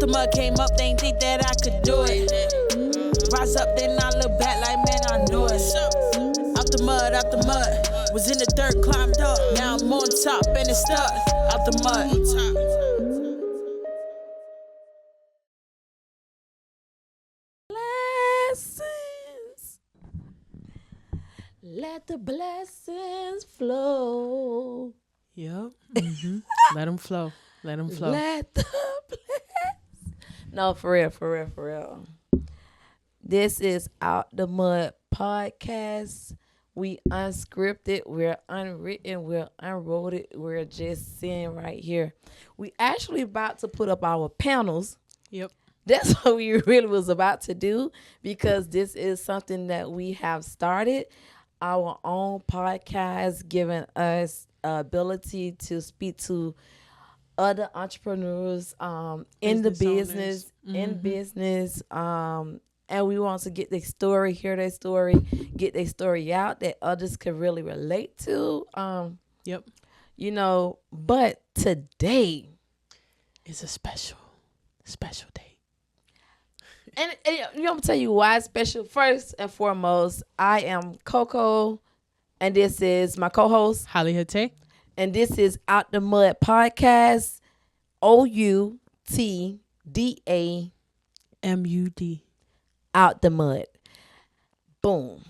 the mud, came up, they ain't think that I could do it. Rise up, then I look back like, man, I knew it. Out the mud, was in the dirt, climbed up. Now I'm on top and it's stuck. Out the mud. Blessings. Let the blessings flow. Yep. Let them flow. Let them flow. Let the blessings. No, for real. This is Out the Mud podcast. We unscripted, we're unwritten, we're unwrote, we're just sitting right here. We actually about to put up our panels. Yep. That's what we really was about to do, because this is something that we have started, our own podcast, giving us ability to speak to other entrepreneurs in the business, and we want to get their story, hear their story, get their story out that others can really relate to. Yep. You know, but today is a special day. And you know, I'm gonna tell you why it's special. First and foremost, I am Coco, and this is my co-host Holly Hate, and this is Out the Mud podcast. OUTDAMUD. Out the Mud. Boom.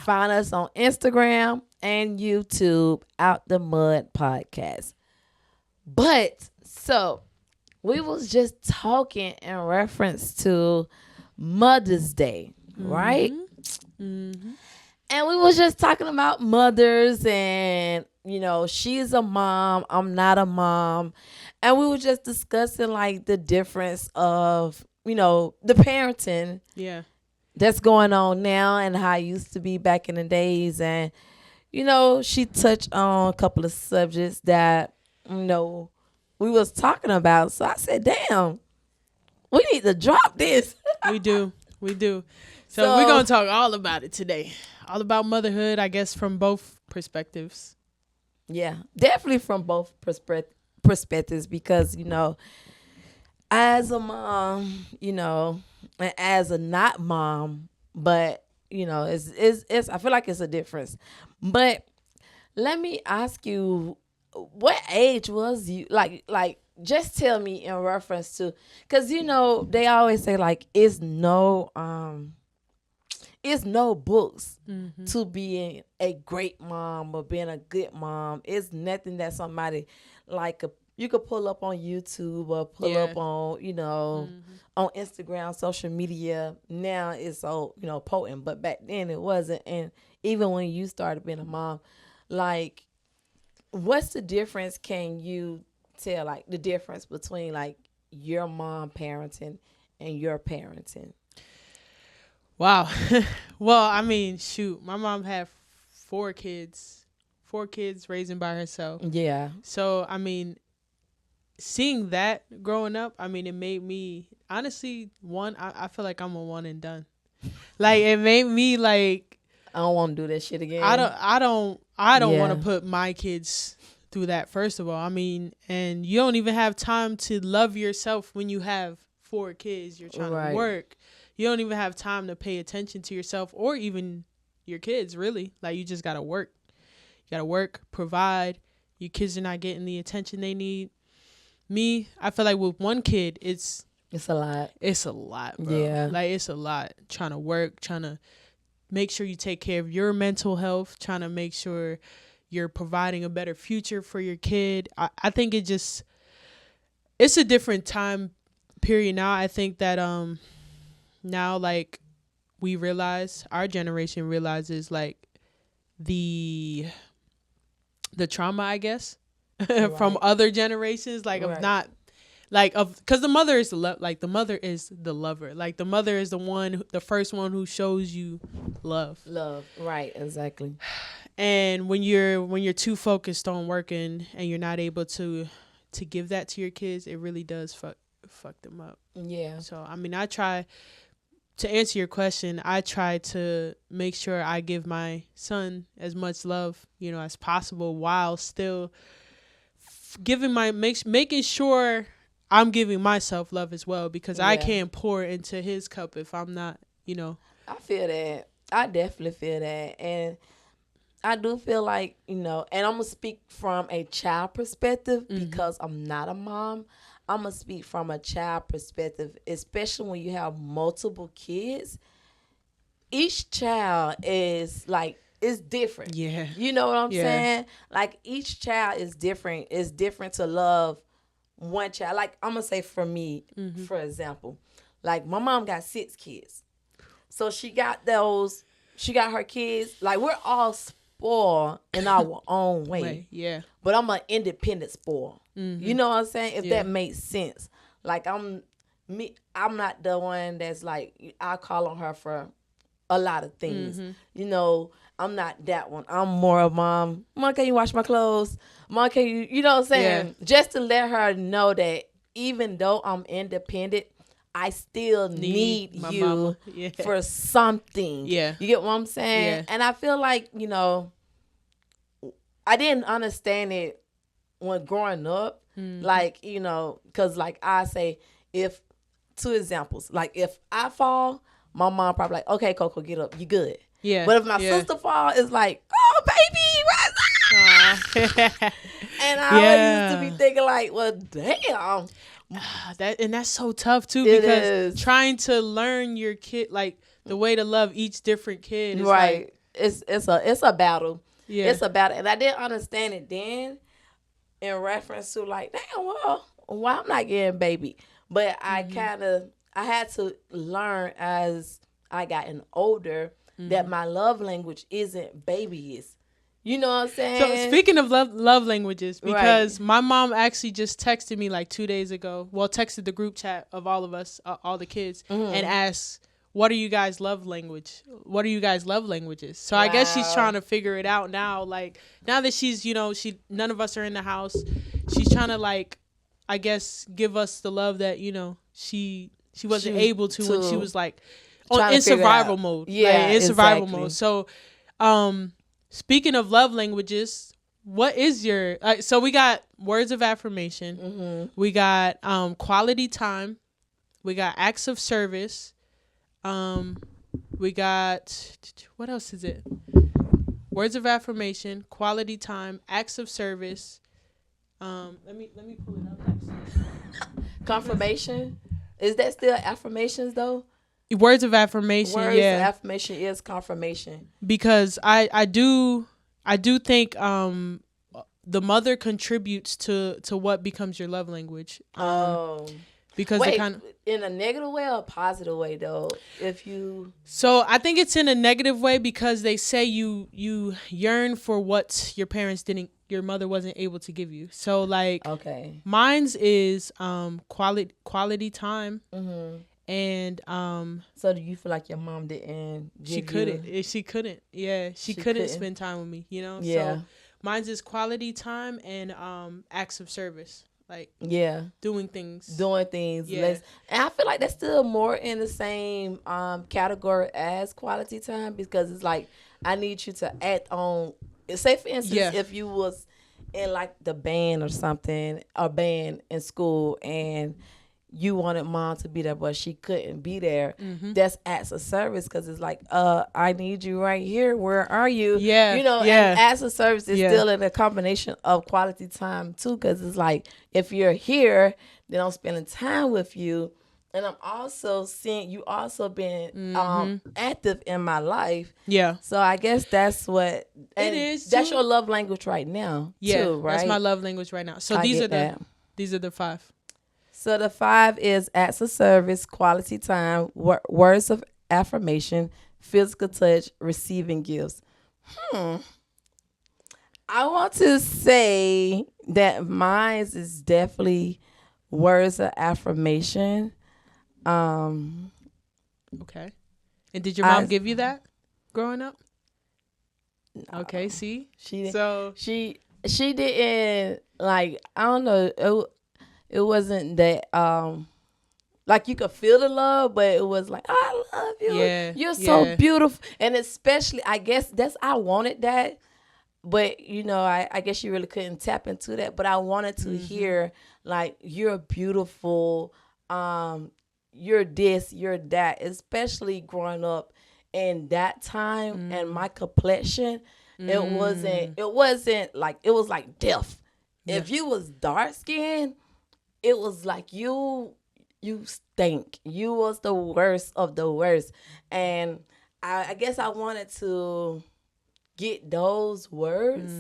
Find us on Instagram and YouTube, Out the Mud podcast. But so we was just talking in reference to Mother's Day, right? Mm-hmm. And we was just talking about mothers, and you know, she's a mom, I'm not a mom, and we were just discussing like the difference of, you know, the parenting that's going on now and how it used to be back in the days. And you know, she touched on a couple of subjects that, you know, we was talking about. So I said, damn, we need to drop this. We do. So we're going to talk all about it today. All about motherhood, I guess, from both perspectives. Yeah, definitely from both perspectives, because, you know, as a mom, you know, and as a not mom, but, you know, it's I feel like it's a difference. But let me ask you, what age was you? Like, just tell me in reference to, because, you know, they always say, like, it's no books to being a great mom or being a good mom. It's nothing that somebody, like, you could pull up on YouTube or pull up on, you know, on Instagram, social media. Now it's so, you know, potent, but back then it wasn't. And even when you started being a mom, like, what's the difference? Can you tell, like, the difference between, like, your mom parenting and your parenting? Wow. Well, I mean, shoot, my mom had four kids raising by herself. Yeah. So, I mean, seeing that growing up, I mean, it made me, honestly, I feel like I'm a one and done. Like, it made me, like, I don't want to do that shit again. I don't want to put my kids through that, first of all. I mean, and you don't even have time to love yourself when you have four kids. You're trying to work. You don't even have time to pay attention to yourself or even your kids, really. Like, you just got to work. You got to work, provide. Your kids are not getting the attention they need. Me, I feel like with one kid, it's a lot. It's a lot, bro. Yeah. Like, it's a lot. Trying to work, trying to make sure you take care of your mental health, trying to make sure you're providing a better future for your kid. I think it's a different time period now. I think that now, like, our generation realizes, like, the trauma, I guess, from other generations, like, of not, like, because the mother is the lover. Like, the mother is the first one who shows you love. Right, exactly. And when you're too focused on working and you're not able to give that to your kids, it really does fuck them up. Yeah. So, I mean, to answer your question, I try to make sure I give my son as much love, you know, as possible, while still making sure I'm giving myself love as well, because I can't pour into his cup if I'm not, I feel that. I definitely feel that. And I do feel like, and I'm going to speak from a child perspective because I'm not a mom. I'm going to speak from a child perspective, especially when you have multiple kids. Each child is like, it's different. Yeah. You know what I'm saying? Like, each child is different. It's different to love one child. Like, I'm going to say for me, for example, like my mom got 6 kids. So she got her kids. Like, we're all spoiled in our own way. Yeah. But I'm an independent spoil. You know what I'm saying? If that makes sense. Like, I'm not the one that's like, I call on her for a lot of things. I'm not that one. I'm more of Mom, can you wash my clothes? Mom, can you, you know what I'm saying? Yeah. Just to let her know that even though I'm independent, I still need you for something. Yeah. You get what I'm saying? Yeah. And I feel like, I didn't understand it when growing up. Like, because like I say, if, 2 examples, like if I fall, my mom probably like, okay, Coco, get up, you good. Yeah. But if my sister fall, it's like, oh, baby, rise up. And I always used to be thinking like, well, damn. That's so tough too, because trying to learn your kid, like the way to love each different kid is right. Like, it's a battle. Yeah. It's a battle. And I didn't understand it then in reference to like, damn, well, why I'm not getting baby? But I had to learn as I gotten older that my love language isn't babies. You know what I'm saying? So speaking of love languages, because my mom actually just texted me like 2 days ago. Well, texted the group chat of all of us, all the kids, and asked, "What are you guys' love language? What are you guys' love languages?" So I guess she's trying to figure it out now. Like now that she's, none of us are in the house, she's trying to like, I guess, give us the love that she wasn't able to when she was like in survival mode. Yeah, like, in survival mode. So, speaking of love languages, what is your so we got words of affirmation, we got quality time, we got acts of service, we got, what else is it? Words of affirmation, quality time, acts of service. Let me pull it up actually. Confirmation. Is that still affirmations though? Words of affirmation. Words of affirmation is confirmation. Because I do think the mother contributes to what becomes your love language. Because wait, in a negative way or a positive way though? So I think it's in a negative way, because they say you yearn for what your mother wasn't able to give you. So like, mine's is quality time. And so do you feel like your mom didn't she couldn't yeah she couldn't spend time with me, so mine's is quality time and acts of service, like doing things and I feel like that's still more in the same category as quality time, because it's like I need you to act on, say for instance, if you was in like the band or something, a band in school, and you wanted mom to be there, but she couldn't be there. That's acts of service, because it's like, I need you right here. Where are you? And acts of service is still in a combination of quality time too, because it's like, if you're here, then I'm spending time with you, and I'm also seeing you also been active in my life. Yeah. So I guess that's what it is. That's your love language right now. Yeah, too, right? That's my love language right now. So these are the 5. So the 5 is acts of service, quality time, words of affirmation, physical touch, receiving gifts. I want to say that mine is definitely words of affirmation. Okay. And did your mom give you that growing up? No. Okay, see? She didn't, like, I don't know, it wasn't that like you could feel the love, but it was like, I love you. Yeah, you're so beautiful. And especially, I guess I wanted that, but you know, I guess you really couldn't tap into that. But I wanted to hear like you're beautiful, you're this, you're that, especially growing up in that time and my complexion. It wasn't like, it was like death. Yeah. If you was dark skinned, it was like you stink. You was the worst of the worst. And I guess I wanted to get those words,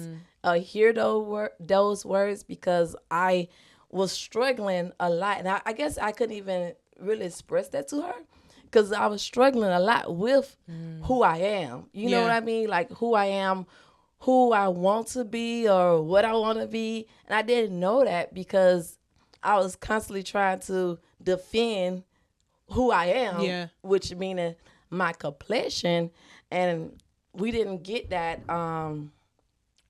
hear those words, because I was struggling a lot. And I guess I couldn't even really express that to her, because I was struggling a lot with who I am. You know what I mean? Like who I am, who I want to be, or what I want to be. And I didn't know that because I was constantly trying to defend who I am, which meaning my complexion. And we didn't get that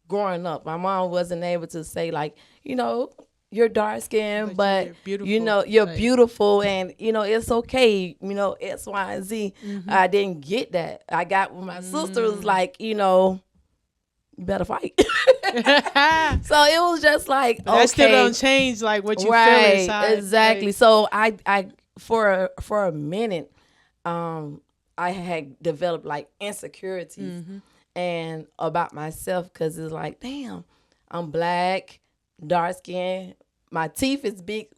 growing up. My mom wasn't able to say, like, you know, you're dark skinned, but you know, you're beautiful, and you know, it's okay, you know, X, Y, and Z. I didn't get that. I got when my sister was like, you know, you better fight. So it was just like, but that still don't change like what you feel inside. Exactly. Like, so I for a minute, I had developed like insecurities and about myself, because it's like, damn, I'm black, dark skin. My teeth is big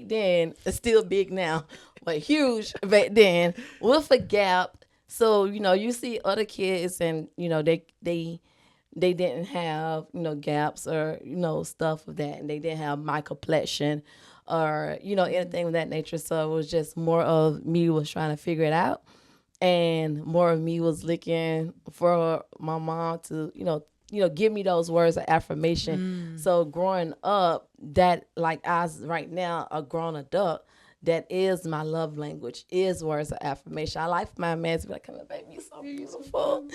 then. It's still big now, but huge back then with a gap. So, you know, you see other kids and, you know, they didn't have, you know, gaps or, you know, stuff of that. And they didn't have my complexion or, you know, anything of that nature. So it was just more of me was trying to figure it out. And more of me was looking for my mom to, you know, give me those words of affirmation. So growing up, that like as right now, a grown adult, that is my love language, is words of affirmation. I like my man to be like, come on, baby, you're so beautiful.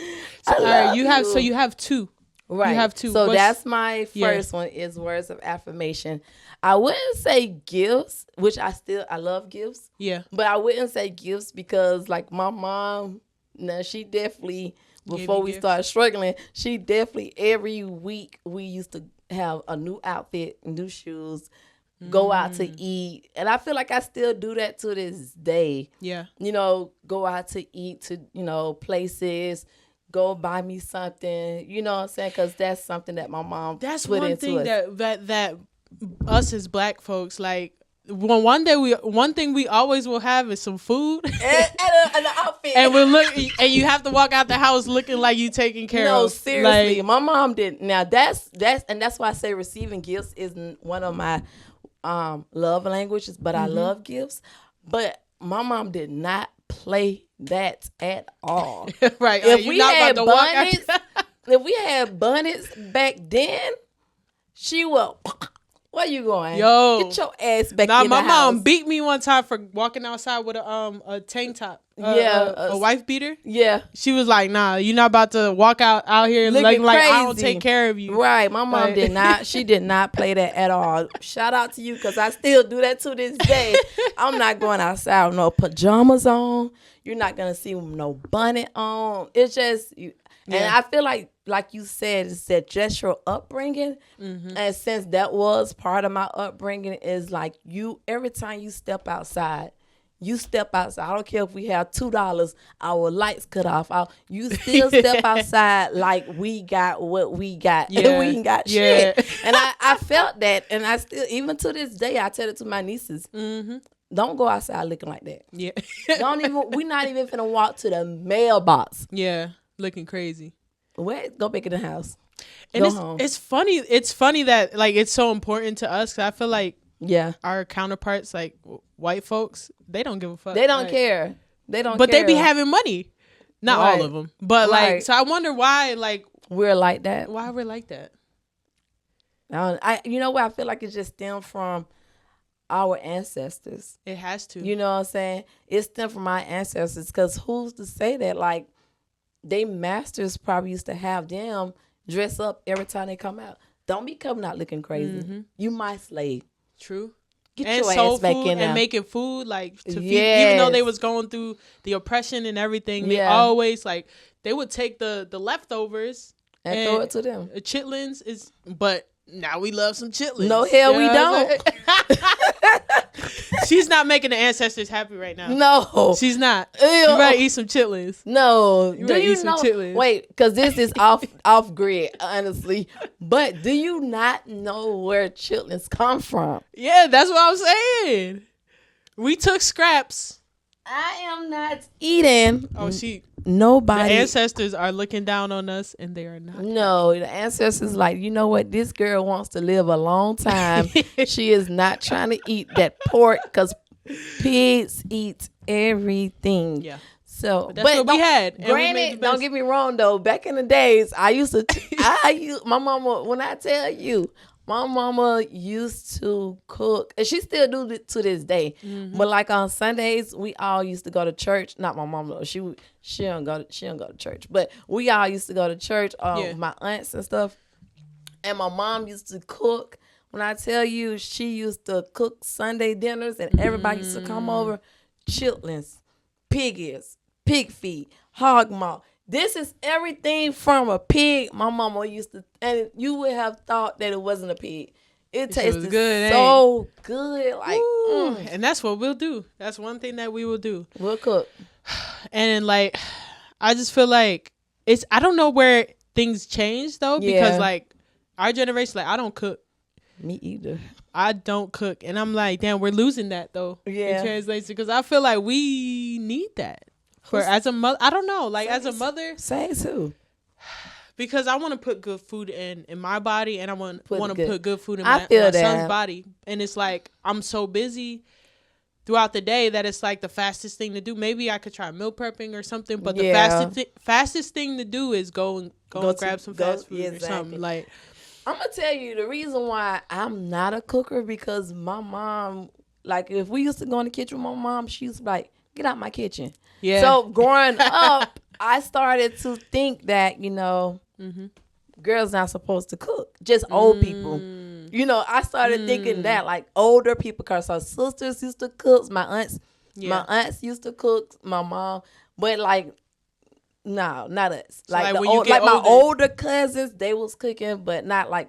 So you have two. Right. You have two. So that's my first one, is words of affirmation. I wouldn't say gifts, which I love gifts. Yeah. But I wouldn't say gifts because like my mom, she definitely, before we started struggling, she definitely every week we used to have a new outfit, new shoes, go out to eat. And I feel like I still do that to this day. Yeah. You know, go out to eat to, you know, places, go buy me something, you know what I'm saying? Because that's something that my mom put into us. That's one thing that us as black folks, like, one thing we always will have is some food and an outfit, and and you have to walk out the house looking like you taking care of. No, seriously, like, my mom did. Now that's why I say receiving gifts isn't one of my love languages, but I love gifts. But my mom did not play that at all. Right? If we had bonnets back then, she will. Where you going? Yo, get your ass back in the house. My mom beat me one time for walking outside with a tank top. A wife beater. Yeah. She was like, "Nah, you're not about to walk out here looking like I don't take care of you." Right. My mom did not. She did not play that at all. Shout out to you, because I still do that to this day. I'm not going outside with no pajamas on. You're not gonna see no bonnet on. It's just you. And I feel like you said, it's that just your upbringing. And since that was part of my upbringing, is like every time you step outside. I don't care if we have $2, our lights cut off. You still step outside like we got what we got. And we ain't got shit. And I felt that. And I still, even to this day, I tell it to my nieces. Don't go outside looking like that. Yeah. We're not even finna walk to the mailbox. Yeah. Looking crazy. Go back in the house. And it's funny. It's funny that like it's so important to us, because I feel like our counterparts, like white folks, they don't give a fuck. They don't care. But they be having money. Not all of them. But like, so I wonder why like we're like that. Why we're like that. You know what? I feel like it just stemmed from our ancestors. It has to. You know what I'm saying? It stemmed from our ancestors, because who's to say that like they masters probably used to have them dress up every time they come out. Don't be coming out looking crazy. You my slave. True. Get and your ass back in there. And making food like to feed, even though they was going through the oppression and everything. They always like they would take the leftovers and throw it to them. Chitlins is, but now we love some chitlins. No, hell, we don't. She's not making the ancestors happy right now. No, she's not. Ew. You better eat some chitlins. No, do you know? Chitlins. Wait, because this is off grid, honestly. But do you not know where chitlins come from? Yeah, that's what I'm saying. We took scraps. I am not eating. Oh, nobody. The ancestors are looking down on us, and they are not. No, the ancestors like, you know what? This girl wants to live a long time. She is not trying to eat that pork because pigs eat everything. Yeah. So, but that's what we had. Granted, don't get me wrong though. Back in the days, I used to. My mama. When I tell you, my mama used to cook, and she still do it to this day. Mm-hmm. But like on Sundays, we all used to go to church. Not my mama. She don't go to church. But we all used to go to church. With my aunts and stuff. And my mom used to cook. When I tell you, she used to cook Sunday dinners, and everybody used to come over. Chitlins, pig ears, pig feet, hog maw. This is everything from a pig. My mama used to, and you would have thought that it wasn't a pig. It tasted good, so good. Like, and that's what we'll do. That's one thing that we will do. We'll cook. And like, I just feel like I don't know where things change though, because like our generation, like I don't cook. Me either. I don't cook. And I'm like, damn, we're losing that though. Yeah. In translation, because I feel like we need that. As a mother, I don't know. Like as a mother, say so. Because I want to put good food in my body, and I want to put good food in my son's body. And it's like I'm so busy throughout the day that it's like the fastest thing to do. Maybe I could try meal prepping or something, but the fastest thing to do is go and grab some fast food or something. Like I'm gonna tell you the reason why I'm not a cooker, because my mom, like if we used to go in the kitchen with my mom, she used to be like, get out my kitchen. Yeah. So growing up, I started to think that, girls not supposed to cook, just old people. I started thinking that like older people, because our sisters used to cook, my aunts used to cook, my mom, but like, no, not us. So like my older cousins, they was cooking, but not like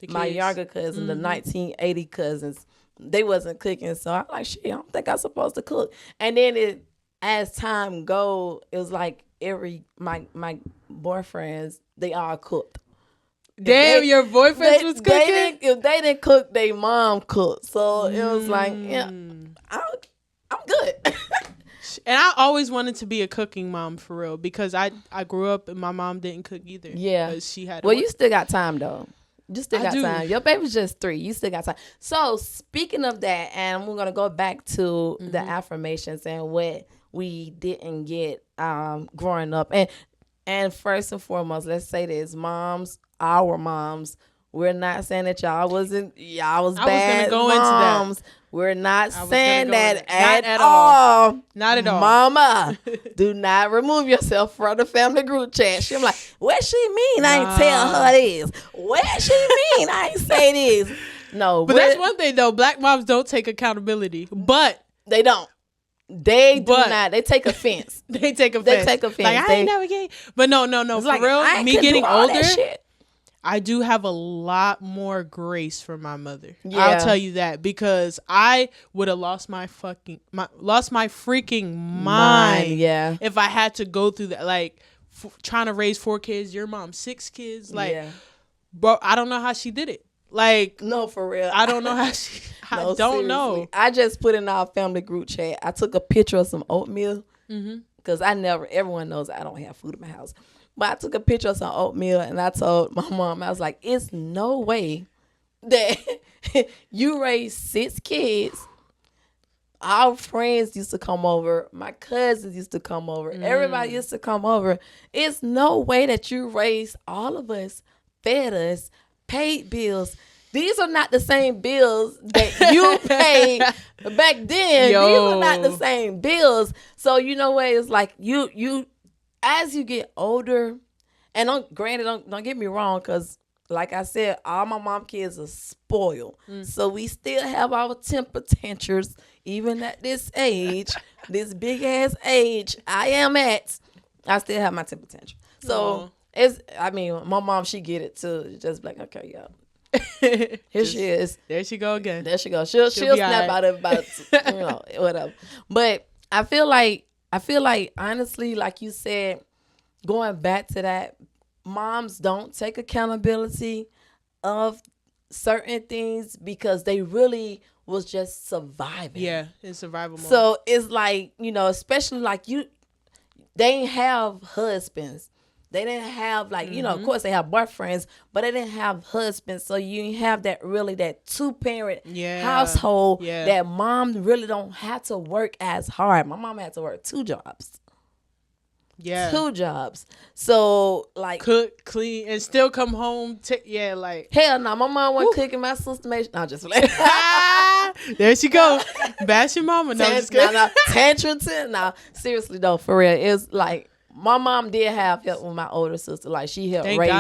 my younger cousins, the 1980 cousins, they wasn't cooking. So I'm like, shit, I don't think I'm supposed to cook. And then as time go, it was like my boyfriends, they all cooked. Damn, your boyfriends was cooking? If they didn't cook, they mom cooked. So it was like, I'm good. And I always wanted to be a cooking mom for real, because I grew up and my mom didn't cook either. Yeah. She had you still got time though. You still got time. Your baby's just 3. You still got time. So speaking of that, and we're going to go back to the affirmations and what we didn't get growing up. And first and foremost, let's say this, moms, our moms, we're not saying that y'all was bad moms. We're not saying that at all. Not at all. Mama, do not remove yourself from the family group chat. She's like, what she mean? I ain't tell her this. What she mean? I ain't say this. No. But that's one thing though. Black moms don't take accountability. But they don't. They do not. They take offense. They take offense. Like, I ain't never gay. But no. For like, real, me getting older, I do have a lot more grace for my mother. Yeah. I'll tell you that, because I would have lost my freaking mind. Yeah. If I had to go through that, like trying to raise 4 kids, your mom 6 kids, like, bro, I don't know how she did it. Like, no, for real. I don't know how she. I don't seriously know. I just put in our family group chat. I took a picture of some oatmeal because everyone knows I don't have food in my house. But I took a picture of some oatmeal and I told my mom, I was like, it's no way that you raised 6 kids. Our friends used to come over. My cousins used to come over. Everybody used to come over. It's no way that you raised all of us, fed us, paid bills. These are not the same bills that you paid back then. Yo. These are not the same bills. So you know what? It's like you as you get older, and don't get me wrong, because like I said, all my mom kids are spoiled. So we still have our temper tantrums, even at this age, this big ass age I am at. I still have my temper tantrum. So I mean, my mom, she get it too. Just like, okay, yo. Here she is. There she go again. There she goes. She'll snap out of about whatever. But I feel like honestly, like you said, going back to that, moms don't take accountability of certain things because they really was just surviving. Yeah, in survival mode. So it's like, especially like they didn't have husbands. They didn't have like, of course they have boyfriends, but they didn't have husbands. So you didn't have that 2-parent household that mom really don't have to work as hard. My mom had to work 2 jobs. Yeah. 2 jobs. So like cook, clean, and still come home. Like hell no, my mom wasn't cooking. My sister made. No, just like there she go. Bash your mama. No, just kidding. Tantrum. No, seriously though, for real, it's like. My mom did have help with my older sister. Like she helped raise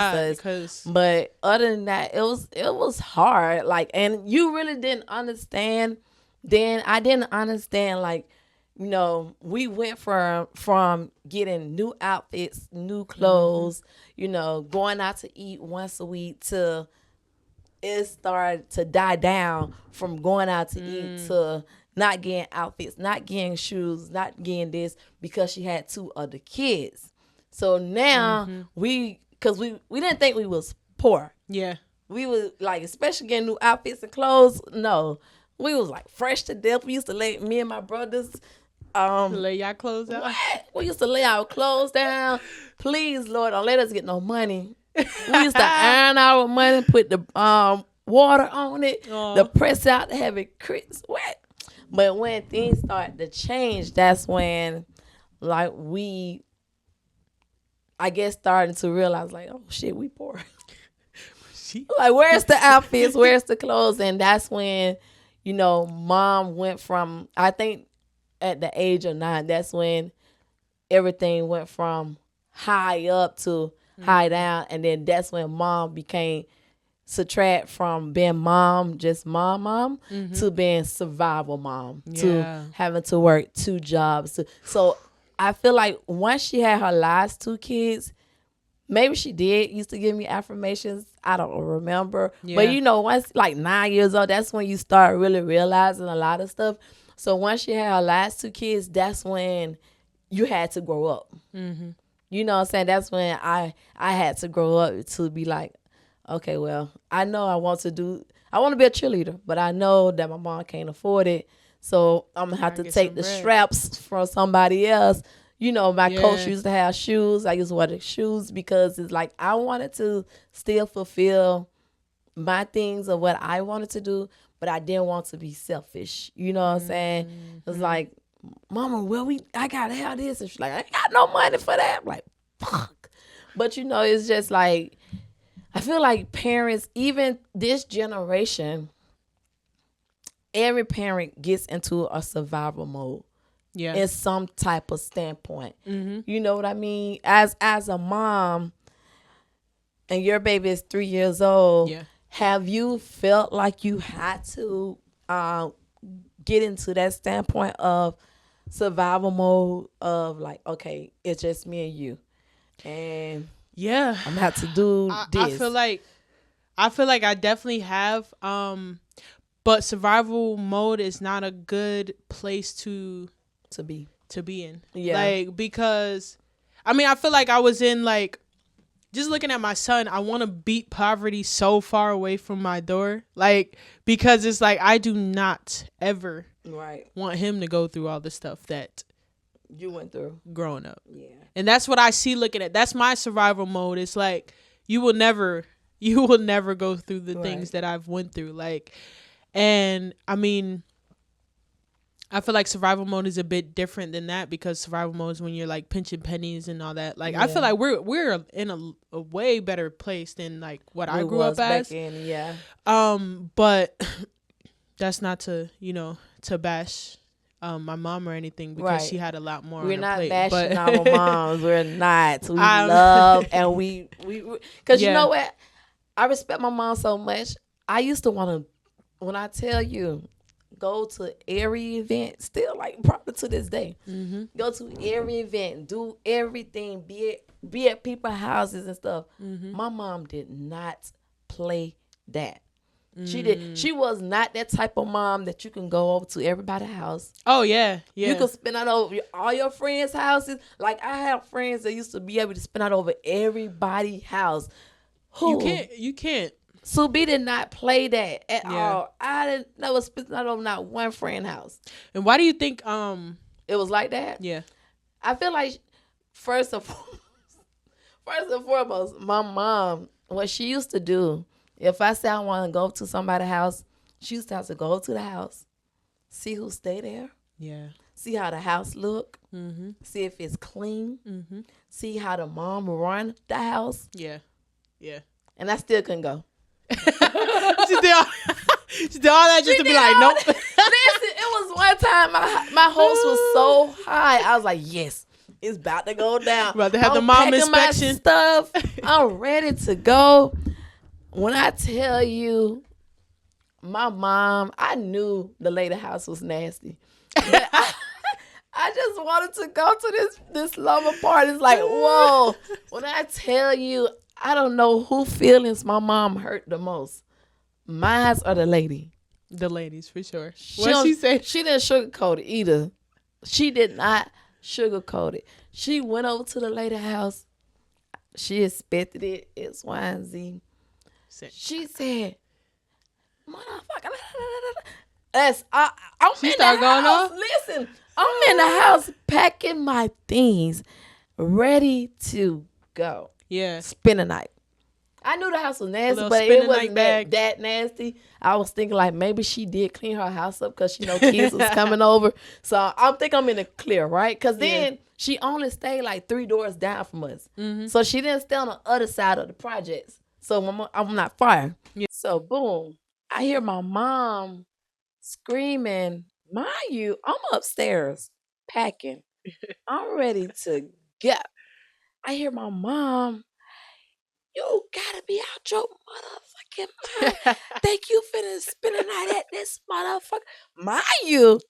us. But other than that, it was hard. Like, and you really didn't understand. Then I didn't understand. Like, we went from getting new outfits, new clothes, going out to eat once a week to it started to die down from going out to eat to not getting outfits, not getting shoes, not getting this because she had 2 other kids. So now because we didn't think we was poor. Yeah. We was like, especially getting new outfits and clothes. No, we was like fresh to death. We used to me and my brothers. Lay y'all clothes out. What? We used to lay our clothes down. Please, Lord, don't let us get no money. We used to iron our money, put the water on it, the press out to have it crisp, wet. But when things started to change, that's when, like, we, I guess, started to realize, like, oh, shit, we poor. Like, where's the outfits? Where's the clothes? And that's when, mom went from, I think, at the age of 9, that's when everything went from high up to high down. And then that's when mom became subtract from being mom, just mom, to being survival mom, to having to work 2 jobs. So I feel like once she had her last 2 kids, maybe she used to give me affirmations. I don't remember. Yeah. But once like 9 years old, that's when you start really realizing a lot of stuff. So once she had her last 2 kids, that's when you had to grow up. Mm-hmm. You know what I'm saying? That's when I had to grow up to be like, okay, well, I know I want to be a cheerleader, but I know that my mom can't afford it. So I'm going to have to take the straps from somebody else. My coach used to have shoes. I used to wear the shoes because it's like I wanted to still fulfill my things of what I wanted to do, but I didn't want to be selfish. You know what I'm saying? It's like, Mama, I got to have this. And she's like, I ain't got no money for that. I'm like, fuck. But, it's just like, I feel like parents, even this generation, every parent gets into a survival mode. Yeah. In some type of standpoint. Mm-hmm. You know what I mean? As a mom, and your baby is 3 years old, have you felt like you had to get into that standpoint of survival mode of like, okay, it's just me and you, and I'm gonna have to do this. I feel like I definitely have, but survival mode is not a good place to be in. Yeah, like, because I feel like I was in, like, just looking at my son, I want to beat poverty so far away from my door, like, because it's like I do not ever want him to go through all the stuff that you went through growing up. Yeah. And that's what I see looking at. That's my survival mode. It's like you will never go through the things that I've went through. Like, and I feel like survival mode is a bit different than that, because survival mode is when you're like pinching pennies and all that. Like, I feel like we're in a way better place than like what I grew up as. But that's not to bash my mom or anything, because she had a lot more. We're on not her plate, bashing our moms. We're not. We love and we because you know what? I respect my mom so much. I used to want to, when I tell you, go to every event, still like probably to this day. Go to every event, do everything, be at people's houses and stuff. My mom did not play that. She was not that type of mom that you can go over to everybody's house. Oh yeah. You could spend out over all your friends' houses. Like I have friends that used to be able to spend out over everybody's house. Who? You can't. Sue B did not play that at all. I didn't never spent out over not one friend house. And why do you think it was like that? Yeah. I feel like first and foremost, my mom, what she used to do, if I said I want to go to somebody's house, she used to have to go to the house, see who stay there. Yeah. See how the house look. See if it's clean. See how the mom run the house. Yeah. Yeah. And I still couldn't go. She did all that just to be like, nope. Listen, it was one time my hopes was so high. I was like, yes, it's about to go down. About to have the mom inspection. My stuff. I'm ready to go. When I tell you, my mom, I knew the lady house was nasty. But I just wanted to go to this slumber party. It's like, whoa. When I tell you, I don't know who feelings my mom hurt the most. Mine or the lady. The ladies, for sure. What she said? She didn't sugarcoat it either. She did not sugarcoat it. She went over to the lady house. She expected it. It's Y and Z. She said, motherfucker. I'm she in started the going house. off? Listen, I'm in the house packing my things, ready to go. Yeah. Spend the night. I knew the house was nasty, but it wasn't that nasty. I was thinking like maybe she did clean her house up because she know kids was coming over. So I think I'm in the clear, right? Because then she only stayed like 3 doors down from us. So she didn't stay on the other side of the projects. So I'm not far. Yeah. So boom, I hear my mom screaming. Mind you, I'm upstairs packing. I'm ready to go. I hear my mom. You gotta be out your motherfucking mind. Think you finna spend the night at this motherfucker. Mind you,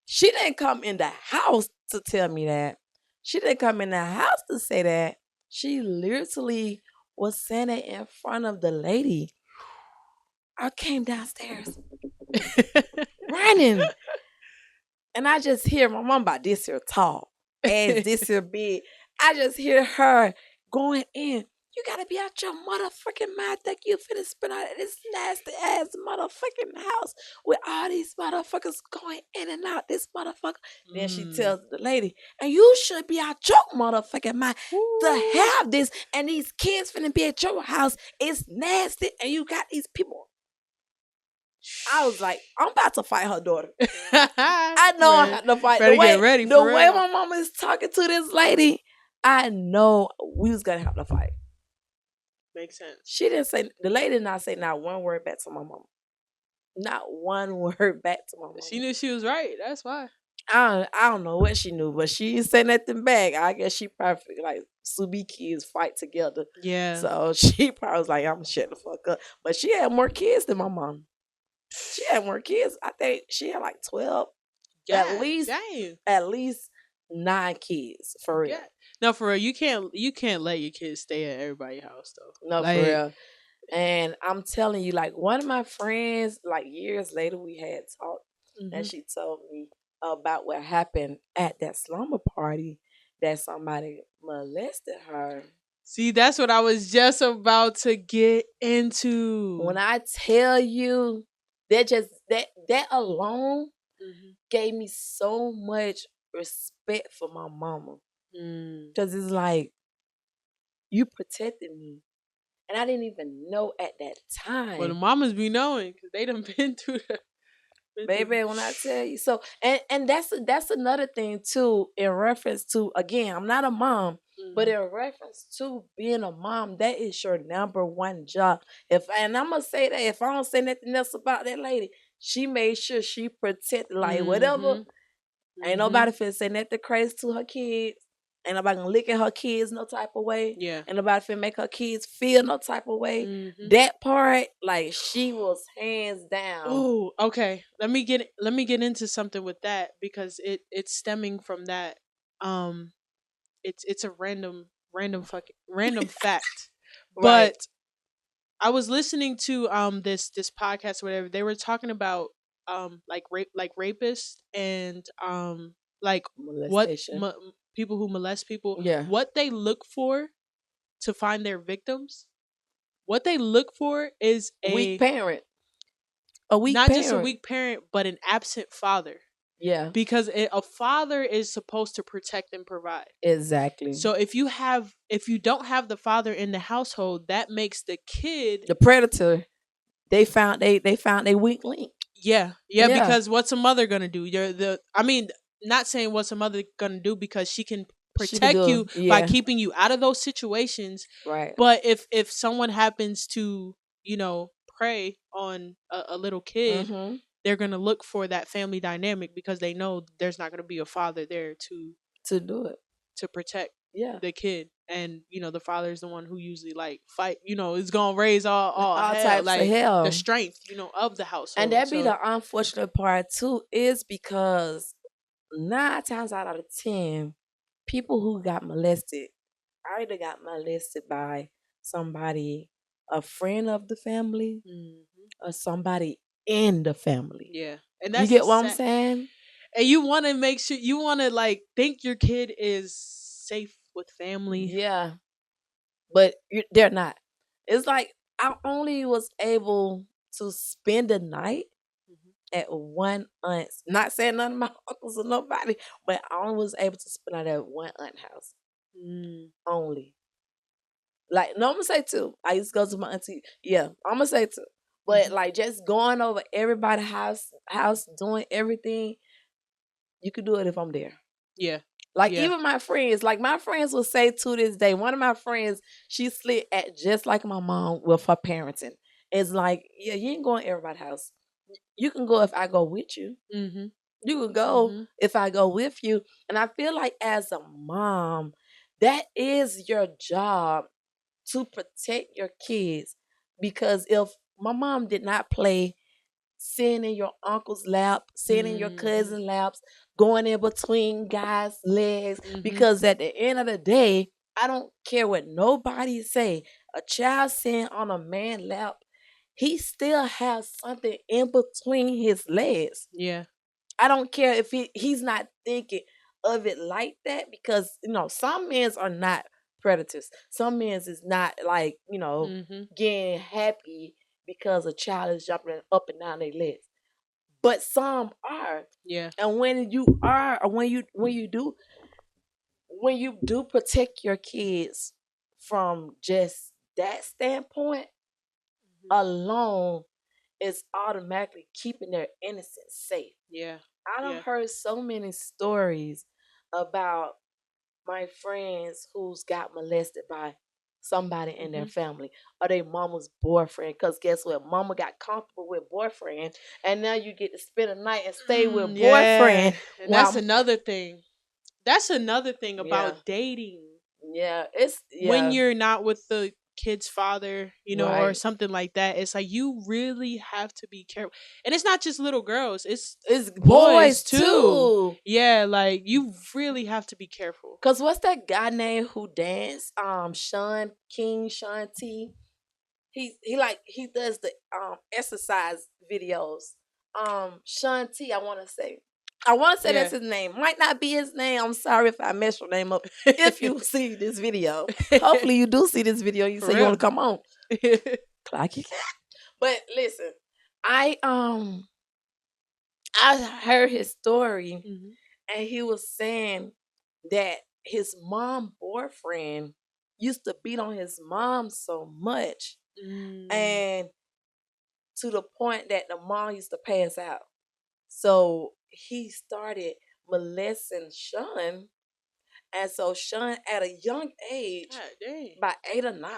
she didn't come in the house to tell me that. She didn't come in the house to say that. She literally was saying it in front of the lady. I came downstairs running. And I just hear my mom about this here tall, as this here big. I just hear her going in. You gotta be out your motherfucking mind. Think you finna spend out of this nasty ass motherfucking house with all these motherfuckers going in and out this motherfucker. Then she tells the lady, and you should be out your motherfucking mind to have this. And these kids finna be at your house. It's nasty, and you got these people. I was like, I'm about to fight her daughter. I know I have to fight. The way my mama is talking to this lady, I know we was gonna have to fight. Makes sense. She didn't say, the lady did not say not one word back to my mama. Not one word back to my mama. She knew she was right. That's why. I don't know what she knew, but she didn't say nothing back. I guess she probably like Subi kids fight together. Yeah. So she probably was like, I'm gonna shut the fuck up. But she had more kids than my mom. She had more kids. I think she had like 12. At least 9 kids for real. Yeah. No, for real, you can't let your kids stay at everybody's house though. No, like, for real. And I'm telling you, like one of my friends, like years later, we had talked, and she told me about what happened at that slumber party, that somebody molested her. See, that's what I was just about to get into. When I tell you, that alone gave me so much respect for my mama. Because it's like, you protected me. And I didn't even know at that time. Well, the mamas be knowing because they done been through the... Baby, when I tell you. So, and that's another thing, too, in reference to, again, I'm not a mom, but in reference to being a mom, that is your number one job. And I'm going to say that if I don't say nothing else about that lady, she made sure she protected, like, whatever. Ain't nobody finna say nothing crazy to her kids. Ain't nobody gonna look at her kids no type of way. Yeah. Ain't nobody finna make her kids feel no type of way. Mm-hmm. That part, like, she was hands down. Oh, okay. Let me get into something with that, because it's stemming from that. It's a random fact. Right. But I was listening to this podcast or whatever. They were talking about like rapists and like Molestation. people who molest people. Yeah. What they look for to find their victims. What they look for is Weak parent. A weak not parent. just a weak parent, but an absent father. Yeah. Because a father is supposed to protect and provide. Exactly. So if you don't have the father in the household, that makes the kid the predator. They found they weak link. Yeah. Because what's a mother gonna do? Not saying what's a mother gonna do, because she can protect you by keeping you out of those situations. Right. But if someone happens to, prey on a little kid, Mm-hmm. they're gonna look for that family dynamic, because they know there's not gonna be a father there to do it, to protect the kid. And the father is the one who usually like fight, is gonna raise all hell, types like of hell, the strength of the household. And that be the unfortunate part too, is because 9 times out of 10 people who got molested either got molested by somebody, a friend of the family, or somebody in the family. Yeah. And that's you get what I'm saying? And you want to make sure, you want to like think your kid is safe with family. Yeah. But they're not. It's like I only was able to spend the night at one aunt's. Not saying none of my uncles or nobody, but I only was able to spend it at one aunt house. Only. Like, no, I'm gonna say 2. I used to go to my auntie. Yeah, I'm gonna say 2. But like, just going over everybody's house, doing everything, you could do it if I'm there. Yeah. Like, even my friends will say to this day, one of my friends, she slid at just like my mom with her parenting. It's like, yeah, you ain't going to everybody's house. You can go if I go with you. Mm-hmm. You can go if I go with you. And I feel like as a mom, that is your job, to protect your kids. Because if my mom did not play sitting in your uncle's lap, sitting in your cousin's laps, going in between guys' legs, because at the end of the day, I don't care what nobody say, a child sitting on a man's lap, he still has something in between his legs. Yeah. I don't care if he's not thinking of it like that, because some men are not predators. Some men is not like getting happy because a child is jumping up and down their legs. But some are. Yeah. And when you are, or when you do protect your kids from just that standpoint alone, is automatically keeping their innocence safe. Yeah. I done heard so many stories about my friends who's got molested by somebody in their family, or their mama's boyfriend. Because guess what? Mama got comfortable with boyfriend, and now you get to spend a night and stay with boyfriend. And that's another thing. That's another thing about dating. Yeah, it's when you're not with the kid's father, or Right. something like that. It's like you really have to be careful. And it's not just little girls, it's boys too. Yeah, like you really have to be careful. Cause what's that guy name who danced? Sean T. He does the exercise videos. Sean T. I want to say that's his name. Might not be his name. I'm sorry if I messed your name up. If you see this video, hopefully you do see this video. You say you want to come on. Clock it. But listen, I heard his story, and he was saying that his mom boyfriend used to beat on his mom so much, and to the point that the mom used to pass out. So he started molesting Sean, and so Sean at a young age, by 8 or 9,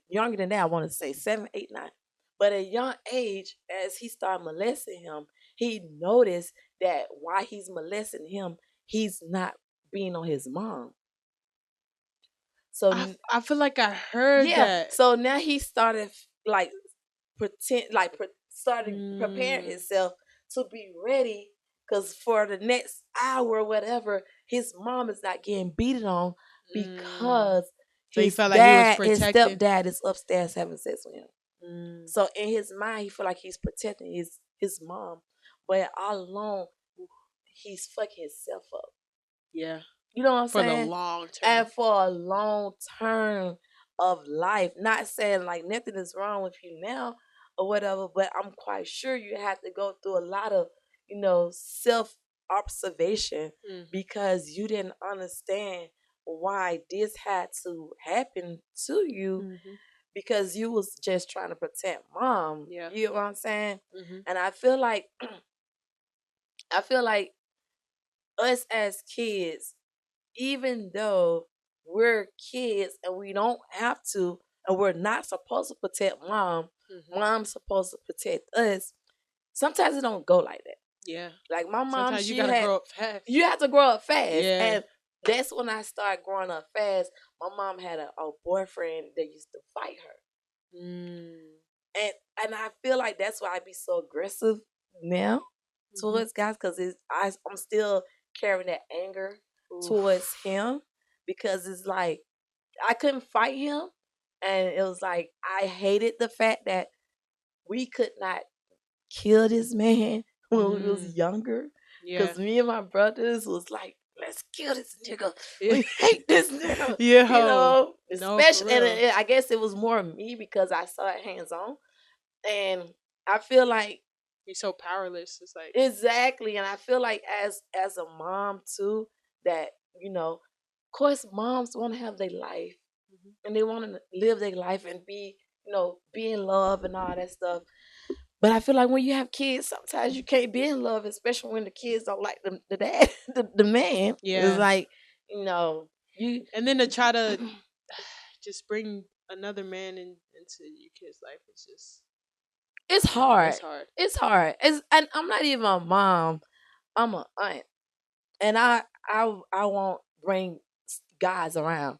younger than that, I want to say 7, 8, 9. But at a young age, as he started molesting him, he noticed that while he's molesting him, he's not being on his mom. So I feel like I heard yeah, that. so now he started like started preparing himself to be ready, because for the next hour or whatever, his mom is not getting beaten on because So he his felt like he was his protecting. stepdad is upstairs having sex with him. Mm. So in his mind, he feel like he's protecting his mom, but all along he's fucking himself up. Yeah. You know what I'm For saying? the long term. And for a long term of life. Not saying like nothing is wrong with you now or whatever, but I'm quite sure you have to go through a lot of, self observation because you didn't understand why this had to happen to you because you was just trying to protect mom. Yeah. You know what I'm saying? And I feel like us as kids, even though we're kids and we don't have to, and we're not supposed to protect mom, mom's supposed to protect us. Sometimes it don't go like that. Yeah. Like my mom, sometimes you gotta grow up fast. You have to grow up fast. Yeah. And that's when I started growing up fast. My mom had a boyfriend that used to fight her. And I feel like that's why I be so aggressive now towards guys, because I'm still carrying that anger towards him, because it's like I couldn't fight him, and it was like I hated the fact that we could not kill this man when we was younger, because me and my brothers was like, let's kill this nigga. We hate this nigga. Yeah. Especially, and I guess it was more me because I saw it hands on, and I feel like you're so powerless. It's like exactly, and I feel like as a mom too, that of course moms want to have their life, and they want to live their life and be be in love and all that stuff. But I feel like when you have kids, sometimes you can't be in love, especially when the kids don't like the dad, the man. Yeah, it's like you, and then to try to just bring another man into your kid's life, it's hard. It's hard. It's hard. And I'm not even a mom. I'm an aunt, and I won't bring guys around.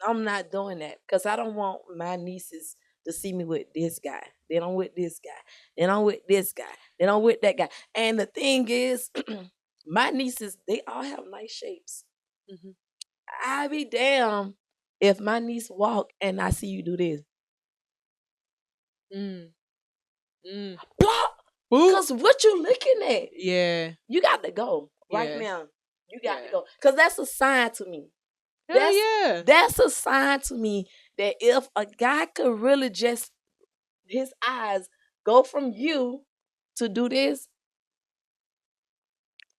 I'm not doing that because I don't want my nieces to see me with this guy. Then I'm with this guy. Then I'm with this guy. Then I'm with that guy. And the thing is, my nieces, they all have nice shapes. I be damn if my niece walk and I see you do this. Block. Because what you looking at? Yeah. You got to go right now. You got to go. Because that's a sign to me. That's a sign to me that if a guy could really just his eyes go from you to do this,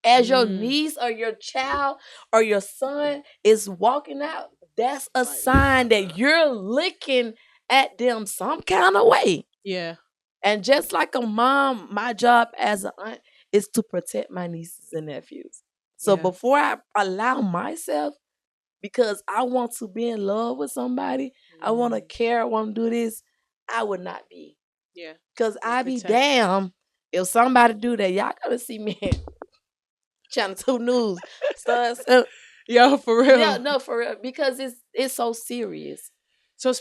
as your niece or your child or your son is walking out, that's a sign that you're looking at them some kind of way. Yeah. And just like a mom, my job as an aunt is to protect my nieces and nephews. So before I allow myself, because I want to be in love with somebody, I want to care, I want to do this, I would not be. Yeah. Because I be damn if somebody do that. Y'all gotta see me Channel 2 News. So, yo, for real. Yeah, no, for real. Because it's so serious. So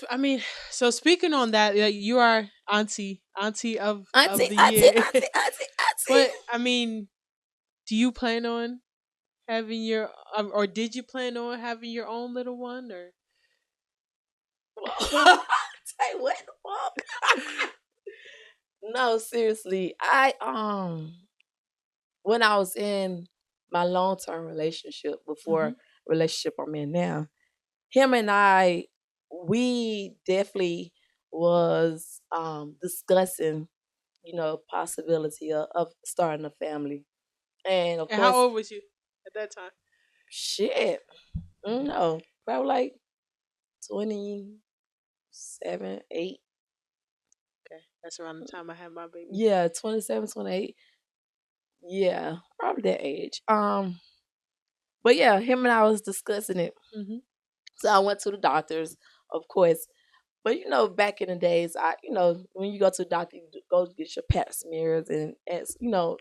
speaking on that, you are auntie of the year. Auntie. But I mean, do you plan on having your or did you plan on having your own little one or? Say what the fuck? No, seriously. When I was in my long-term relationship before relationship I'm in now, him and I, we definitely was discussing, possibility of starting a family. And of course, how old was you at that time? Shit. No, probably like 27, 8. Okay. That's around the time I had my baby. Yeah, 27, 28. Yeah, probably that age. But yeah, him and I was discussing it. So I went to the doctors, of course. But back in the days, when you go to the doctor, you go get your pap smears and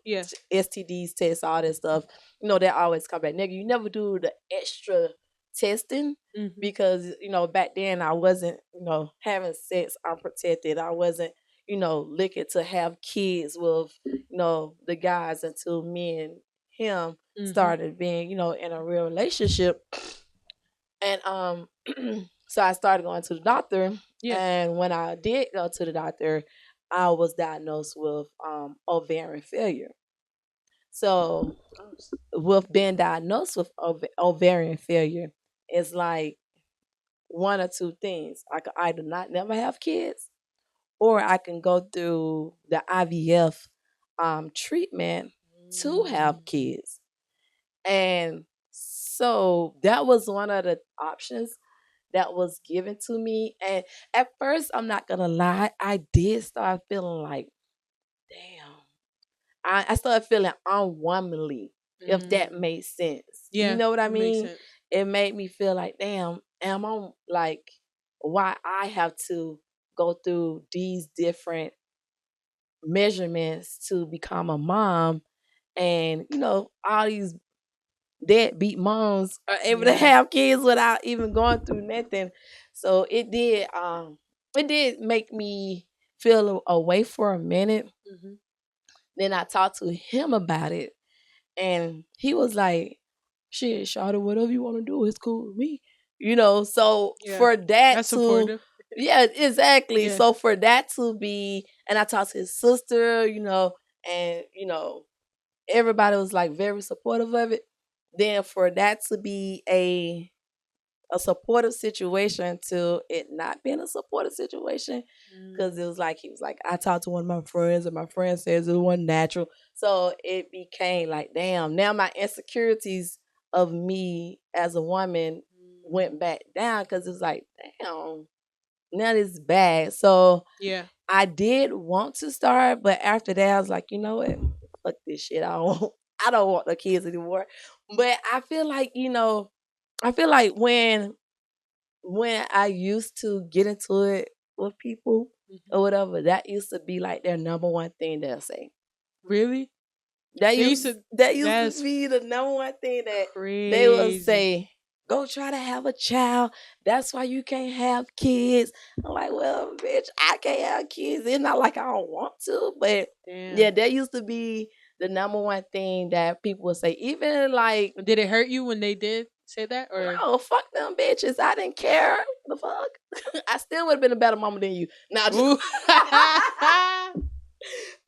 Yeah. STDs tests, all that stuff. They always come back negative. You never do the extra testing Mm-hmm. because back then I wasn't having sex unprotected. I wasn't looking to have kids with the guys until me and him started being in a real relationship. And so I started going to the doctor. Yeah. And when I did go to the doctor, I was diagnosed with ovarian failure. So with being diagnosed with ovarian failure, it's like one or two things. I could either not never have kids, or I can go through the IVF treatment to have kids. And so that was one of the options that was given to me. And at first, I'm not gonna lie, I did start feeling like, damn. I started feeling unwomanly, if that made sense. Yeah, You know what I makes mean? sense. It made me feel like, damn, am I like, why I have to go through these different measurements to become a mom, and all these deadbeat moms are able to have kids without even going through nothing. So it did make me feel away for a minute. Then I talked to him about it, and he was like, shit, Shawty, whatever you want to do is cool with me. So for that That's to supportive. yeah, exactly. Yeah. So for that to be, and I talked to his sister, and everybody was like very supportive of it. Then for that to be a supportive situation to it not being a supportive situation, because it was like, he was like, I talked to one of my friends and my friend says it wasn't natural. So it became like, damn, now my insecurities of me as a woman went back down, because it's like, damn, now this is bad. So Yeah. I did want to start, but after that, I was like, you know what? Fuck this shit. I don't want the kids anymore. But I feel like, when I used to get into it with people or whatever, that used to be like their number one thing they'll say. Really? That They used used to- that used that's to be the number one thing that they would Crazy. say. Go try to have a child. That's why you can't have kids. I'm like, well, bitch, I can't have kids. It's not like I don't want to, but Damn. yeah, that used to be the number one thing that people would say. Even like, Did it hurt you when they did say that? Or no, fuck them bitches. I didn't care. The fuck? I still would have been a better mama than you. Now,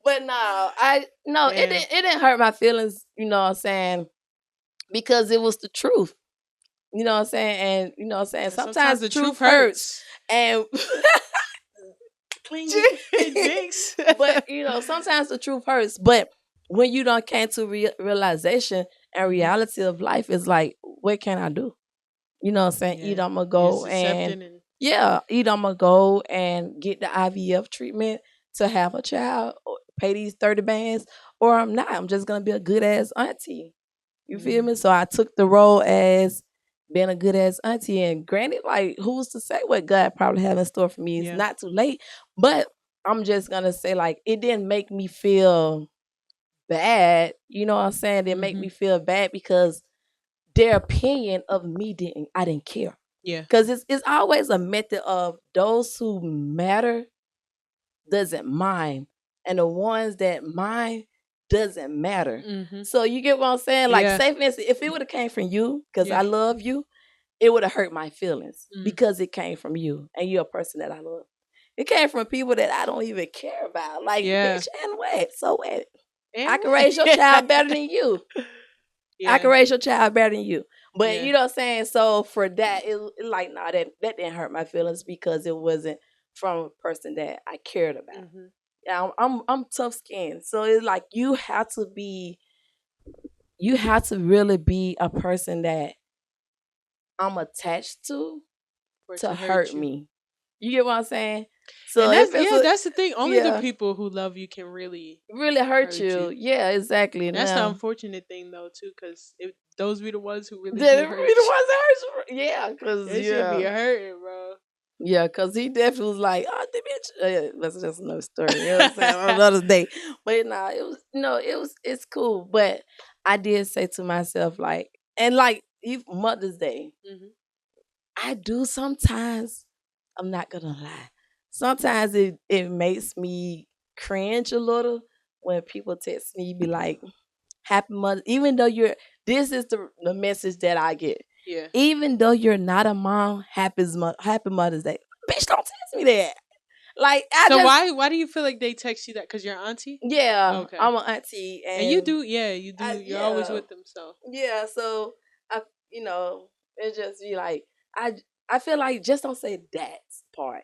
but no, it didn't hurt my feelings, you know what I'm saying? Because it was the truth. You know what I'm saying? And you know what I'm saying? Sometimes the truth hurts. And clean Jinx. but sometimes the truth hurts. But when you don't came to realization and reality of life is like, what can I do? You know what I'm saying? Either I'm gonna go and either I'm gonna go and get the IVF treatment to have a child, or pay these 30 bands, or I'm not. I'm just gonna be a good ass auntie. You feel me? So I took the role as being a good ass auntie. And granted, like, who's to say what God probably have in store for me? It's not too late. But I'm just gonna say, like, it didn't make me feel bad. You know what I'm saying? It didn't make me feel bad because their opinion of me I didn't care. Yeah. Because it's always a method of those who matter doesn't mind, and the ones that mind doesn't matter. So you get what I'm saying? Like, say for instance, if it would have came from you, because I love you, it would have hurt my feelings because it came from you and you're a person that I love. It came from people that I don't even care about. Like, bitch, and what? So what? I can raise your child better than you. I can raise your child better than you. But you know what I'm saying? So for that, it like, nah, that didn't hurt my feelings because it wasn't from a person that I cared about. Yeah, I'm tough skinned. So it's like you have to really be a person that I'm attached to hurt me. You get what I'm saying? So and that's the thing. Only the people who love you can really hurt you. Yeah, exactly. That's the unfortunate thing, though, too, because those be the ones who really They're hurt the ones that hurt you. Yeah, because they should be hurting, bro. Yeah, because he definitely was like, oh, the bitch. That's just another story. You know what I'm saying? On another day. But nah, it was, it's cool. But I did say to myself, like, and like, even Mother's Day, I do sometimes, I'm not going to lie. Sometimes it makes me cringe a little when people text me, be like, Happy Mother, even though this is the message that I get. Yeah. Even though you're not a mom, happy Mother's Day. Bitch, don't text me that. Like, So why do you feel like they text you that? Because you're auntie? Yeah, Okay. I'm an auntie, And you do, you do. You're always yeah. with them, so. Yeah, so I, it just be like, I feel like just don't say that part.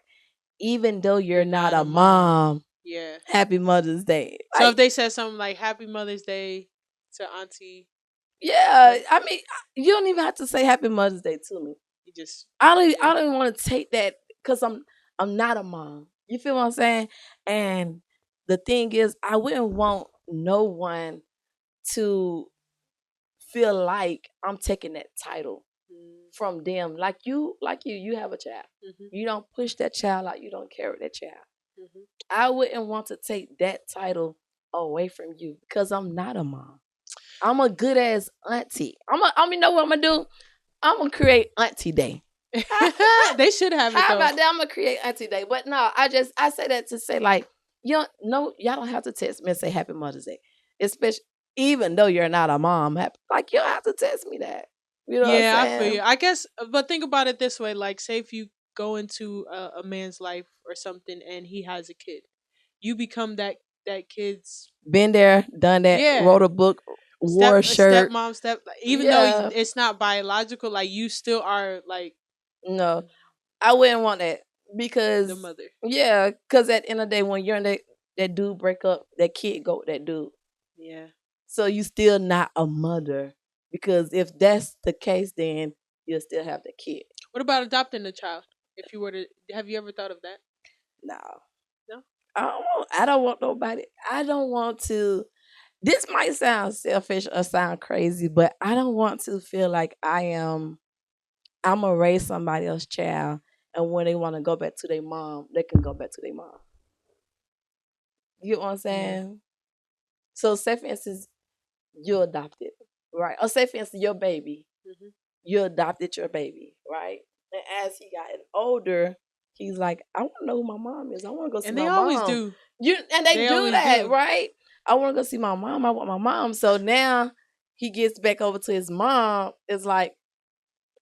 Even though you're not a mom, Yeah. Happy Mother's Day. So if they said something like Happy Mother's Day to auntie, yeah, I mean, you don't even have to say Happy Mother's Day to me. you just I don't even want to take that because I'm not a mom. You feel what I'm saying? And the thing is, I wouldn't want no one to feel like I'm taking that title from them. Like you have a child. You don't push that child out. You don't carry that child. I wouldn't want to take that title away from you because I'm not a mom. I'm a good ass auntie. You know what I'm gonna do? I'm gonna create Auntie Day. They should have it. How though. about that? I'm gonna create Auntie Day. But no, I say that to say like, y'all don't have to text me and say Happy Mother's Day. Especially even though you're not a mom, like you don't have to text me that. You know what I'm I saying? feel you. I guess, but think about it this way: like, say if you go into a man's life or something, and he has a kid, you become that kid's Been there, done that, Yeah. wrote a book, wore a shirt. stepmom, even though it's not biological, like you still are like No, I wouldn't want that because the mother. Yeah, because at the end of the day, when you're in that dude break up, that kid go with that dude. Yeah. So you still not a mother because if that's the case, then you'll still have the kid. What about adopting a child? If you were to, have you ever thought of that? No, No. I don't want nobody. I don't want to. This might sound selfish or sound crazy, but I don't want to feel like I'm gonna raise somebody else's child, and when they want to go back to their mom, they can go back to their mom. You know what I'm saying? So say for instance, you adopted, right? Or say for instance, your baby, you adopted your baby, right? And as he got older, he's like, I want to know who my mom is. I want to go see my mom. And they always do. They do that, right? I want to go see my mom. I want my mom. So now he gets back over to his mom. It's like,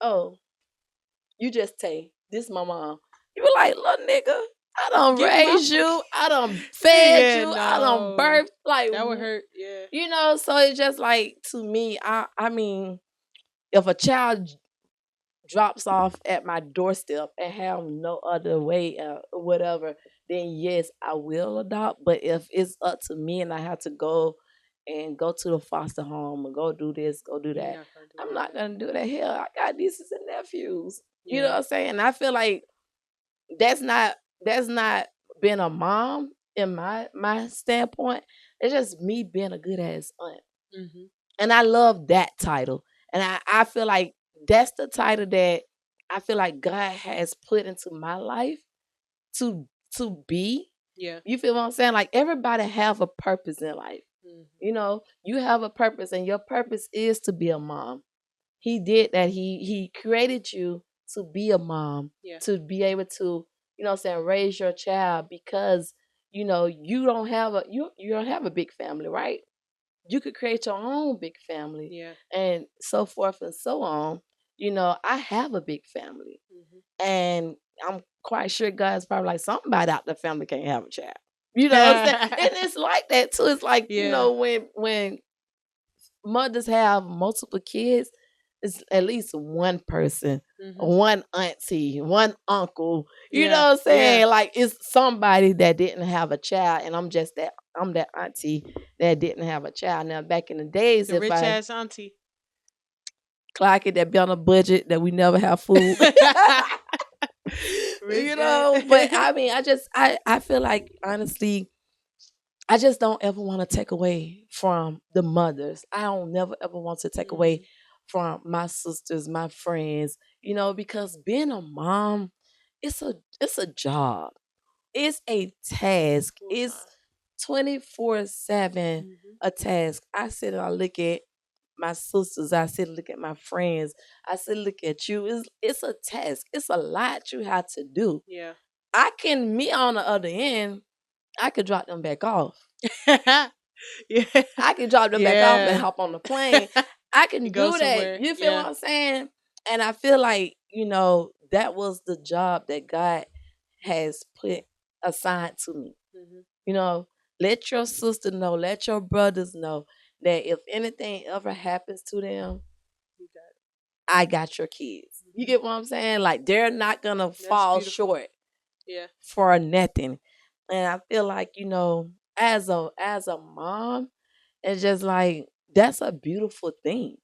oh, you just Tay. This is my mom. You were like, little nigga, I done raised you. I done fed you. I done birthed. Like, that would hurt. Yeah. You know, so it's just like, to me, I mean, if a child drops off at my doorstep and have no other way or whatever, then yes, I will adopt. But if it's up to me and I have to go to the foster home and go do this, go do that, I'm not gonna do that. Hell, I got nieces and nephews. You know what I'm saying? And I feel like that's not being a mom in my standpoint. It's just me being a good ass aunt. And I love that title. And I feel like that's the title that I feel like God has put into my life to be. Yeah. You feel what I'm saying? Like everybody have a purpose in life. You know, you have a purpose and your purpose is to be a mom. He did that. He created you to be a mom, to be able to, you know what I'm saying, raise your child because, you know, you don't have a big family, right? You could create your own big family, and so forth and so on. You know, I have a big family, and I'm quite sure God's probably like somebody out the family can't have a child. You know what I'm saying? And it's like that too. It's like you know when mothers have multiple kids, it's at least one person, one auntie, one uncle. You know what I'm saying? Yeah. Like it's somebody that didn't have a child, and I'm that auntie that didn't have a child. Now back in the days, The rich ass auntie. Clock it, that be on a budget, that we never have food. You know, but I mean, I feel like honestly, I just don't ever want to take away from the mothers. I don't never ever want to take away from my sisters, my friends, you know, because being a mom it's a job. It's a task. It's 24/7 a task. I sit and I look at my sisters. I sit and look at my friends. I sit and look at you. It's a task. It's a lot you have to do. Yeah. Me on the other end, I could drop them back off. Yeah. I can drop them back off and hop on the plane. I can go do somewhere. that. You feel what I'm saying? And I feel like, that was the job that God has put assigned to me. Let your sister know, let your brothers know that if anything ever happens to them, I got your kids. You get what I'm saying? Like, they're not gonna fall short for nothing. And I feel like, as a mom, it's just like, that's a beautiful thing.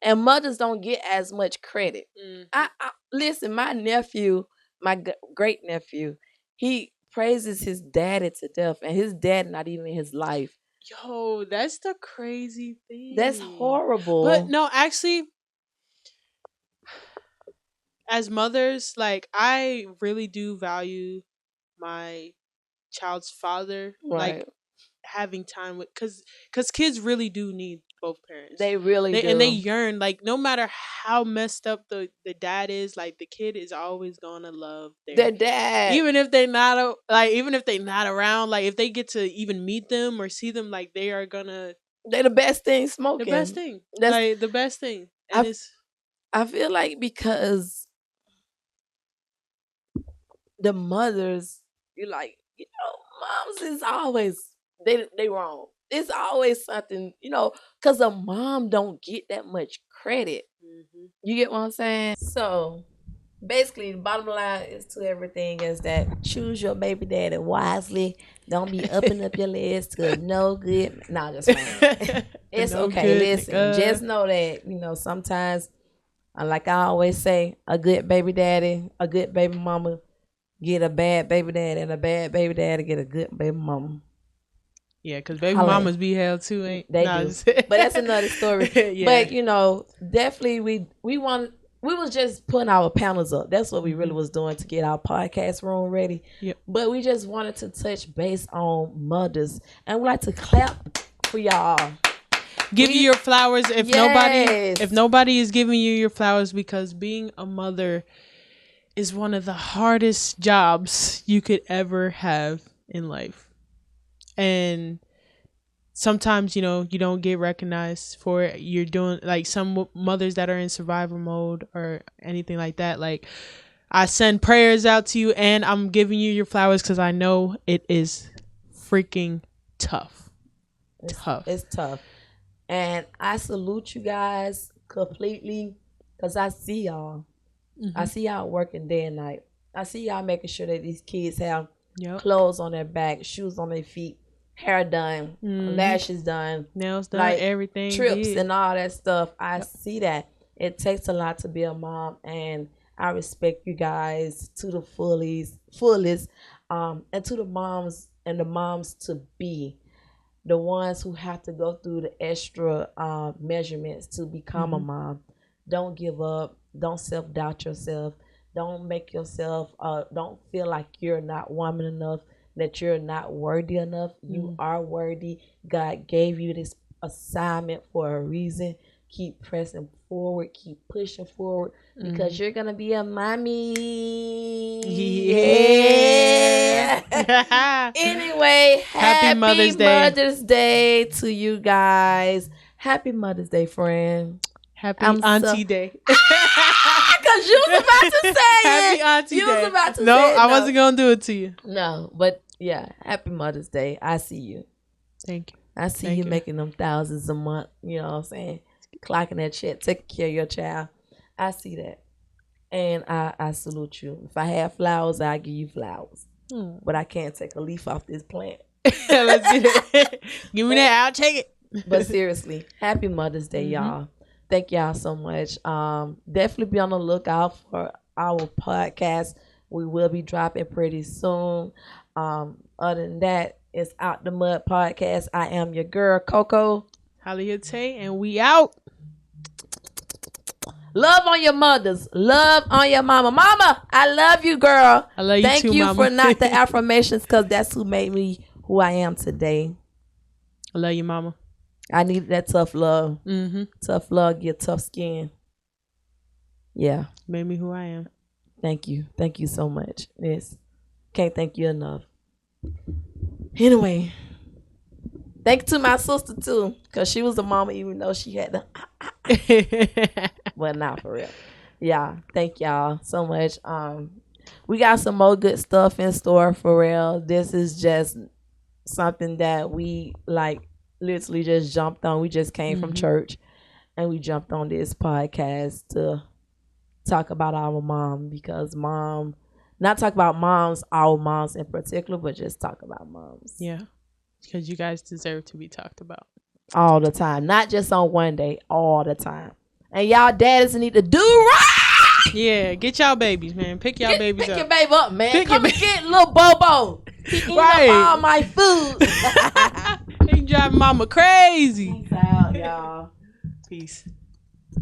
And mothers don't get as much credit. I listen, my nephew, my great nephew, he praises his daddy to death, and his dad not even in his life. Yo, that's the crazy thing. That's horrible. But no, actually, as mothers, like, I really do value my child's father, right. like, having time with, because kids really do need both parents. They really do. And they yearn, like, no matter how messed up the dad is, like, the kid is always gonna love their dad, even if they're not around. Like, if they get to even meet them or see them, like, they're the best thing smoking. The best thing. Like, the best thing. And I feel like, because the mothers, you're like, moms is always they wrong. It's always something, because a mom don't get that much credit. You get what I'm saying? So basically, the bottom line is to everything is that choose your baby daddy wisely. Don't be upping up your legs to no good. No, just fine. It's no okay. Good, listen, just know that, sometimes, like I always say, a good baby daddy, a good baby mama get a bad baby daddy, and a bad baby daddy get a good baby mama. Yeah, because baby mamas be hell too, ain't they? Do. But that's another story. But definitely we was just putting our panels up. That's what we really was doing to get our podcast room ready. Yep. But we just wanted to touch base on mothers, and we like to clap for y'all. Give you your flowers if nobody is giving you your flowers, because being a mother is one of the hardest jobs you could ever have in life. And sometimes, you don't get recognized for it. You're doing, like, some mothers that are in survival mode or anything like that. Like, I send prayers out to you, and I'm giving you your flowers because I know it is freaking tough. It's tough. And I salute you guys completely, because I see y'all. I see y'all working day and night. I see y'all making sure that these kids have clothes on their back, shoes on their feet, hair done, lashes done, nails done, like, everything, trips and all that stuff. I see that. It takes a lot to be a mom, and I respect you guys to the fullest. And to the moms and the moms to be, the ones who have to go through the extra measurements to become a mom. Don't give up. Don't self-doubt yourself. Don't make yourself, don't feel like you're not woman enough, that you're not worthy enough. You are worthy. God gave you this assignment for a reason. Keep pressing forward. Keep pushing forward, because you're going to be a mommy. Yeah. Anyway, happy Mother's Day to you guys. Happy Mother's Day, friend. Happy Auntie Day. Because you was about to say Happy Auntie Day. You was about to say it. No, I wasn't going to do it to you. No, but yeah, happy Mother's Day. I see you. Thank you. I see you making them thousands a month. You know what I'm saying? Clocking that check, taking care of your child. I see that. And I salute you. If I have flowers, I'll give you flowers. But I can't take a leaf off this plant. Let's do that. Give me that. I'll take it. But seriously, happy Mother's Day, y'all. Thank y'all so much. Definitely be on the lookout for our podcast. We will be dropping pretty soon. Other than that, it's Out the Mud Podcast. I am your girl, Coco. Holly Tay, and we out. Love on your mothers. Love on your mama. Mama, I love you, girl. I love you Thank too, you mama. for not the affirmations, because that's who made me who I am today. I love you, mama. I needed that tough love. Mm-hmm. Tough love, get tough skin. Yeah. Made me who I am. Thank you. Thank you so much. Yes. Can't thank you enough. Anyway, thank you to my sister too, because she was a mama even though she had the well, not for real. Yeah, thank y'all so much. We got some more good stuff in store for real. This is just something that we like literally just jumped on. We just came from church and we jumped on this podcast to talk about our mom, because not talk about moms, our moms in particular, but just talk about moms. Yeah, because you guys deserve to be talked about all the time, not just on one day, all the time. And y'all daddies need to do right. Yeah, get y'all babies, man. Pick y'all babies up. Pick your baby up, man. Pick Come and get little Bobo. He eating up all my food. He driving mama crazy. Peace out, y'all. Peace.